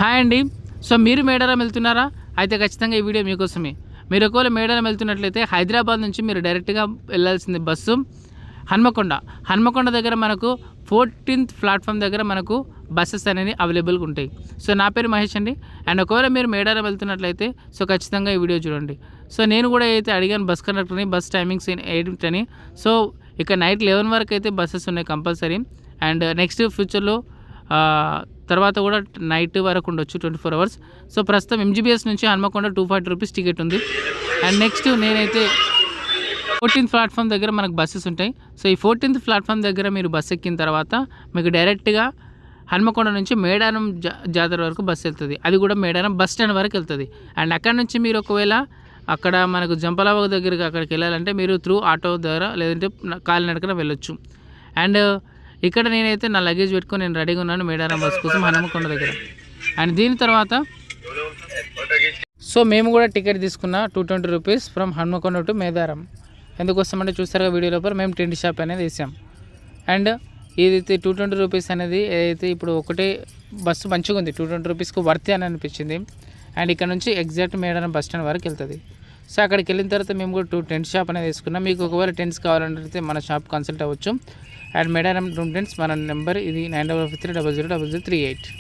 Hi అండి. So మీరు మేడారం వెళ్తున్నారా? అయితే ఖచ్చితంగా ఈ వీడియో మీకోసమే. మీరు ఒకవేళ మేడారం వెళ్తున్నట్లయితే హైదరాబాద్ నుంచి మీరు డైరెక్ట్గా వెళ్ళాల్సింది బస్సు హన్మకొండ దగ్గర మనకు 14th ప్లాట్ఫామ్ దగ్గర మనకు బస్సెస్ అనేవి అవైలబుల్గా ఉంటాయి. సో నా పేరు మహేష్ అండి. అండ్ ఒకవేళ మీరు మేడారం వెళ్తున్నట్లయితే సో ఖచ్చితంగా ఈ వీడియో చూడండి. సో నేను కూడా అయితే అడిగాను బస్ కండక్టర్ని, బస్ టైమింగ్స్ ఏంటని. సో ఇక నైట్ 11 వరకు అయితే బస్సెస్ ఉన్నాయి కంపల్సరీ. అండ్ నెక్స్ట్ ఫ్యూచర్లో తర్వాత కూడా నైట్ వరకు ఉండొచ్చు 24 అవర్స్. సో ప్రస్తుతం ఎంజీబీఎస్ నుంచి హన్మకొండ 240 రూపీస్ టికెట్ ఉంది. అండ్ నెక్స్ట్ నేనైతే 14th ప్లాట్ఫామ్ దగ్గర మనకు బస్సెస్ ఉంటాయి. సో ఈ 14th ప్లాట్ఫామ్ దగ్గర మీరు బస్సు ఎక్కిన తర్వాత మీకు డైరెక్ట్గా హన్మకొండ నుంచి మేడారం జాతర వరకు బస్సు వెళ్తుంది. అది కూడా మేడారం బస్ స్టాండ్ వరకు వెళ్తుంది. అండ్ అక్కడ నుంచి మీరు ఒకవేళ అక్కడ మనకు జంపలాబాగ్ దగ్గరికి అక్కడికి వెళ్ళాలంటే మీరు త్రూ ఆటో ద్వారా లేదంటే కాలినడకన వెళ్ళొచ్చు. అండ్ ఇక్కడ నేనైతే నా లగేజ్ పెట్టుకొని నేను రెడీగా ఉన్నాను మేడారం బస్ కోసం హన్మకొండ దగ్గర. అండ్ దీని తర్వాత సో మేము కూడా టికెట్ తీసుకున్న 220 rupees from Hanamkonda to Medaram. ఎందుకోసం అంటే చూస్తారుగా వీడియో లోపల మేము టెంట్ షాప్ అనేది వేసాం. అండ్ ఏదైతే 220 రూపీస్ అనేది ఏదైతే ఇప్పుడు ఒకటే బస్సు మంచిగా ఉంది, 220 రూపీస్కి వర్తీ అని అనిపించింది. అండ్ ఇక్కడ నుంచి ఎగ్జాక్ట్ మేడారం బస్ స్టాండ్ వరకు వెళ్తుంది. సో అక్కడికి వెళ్ళిన తర్వాత మేము కూడా టెంట్ షాప్ అనేది వేసుకున్నాం. మీకు ఒకవేళ టెంట్స్ కావాలంటే మన షాప్ కన్సల్ట్ అవ్వచ్చు. అండ్ మేడారం రూమ్ టెంట్స్ మన నెంబర్ ఇది 9553000038.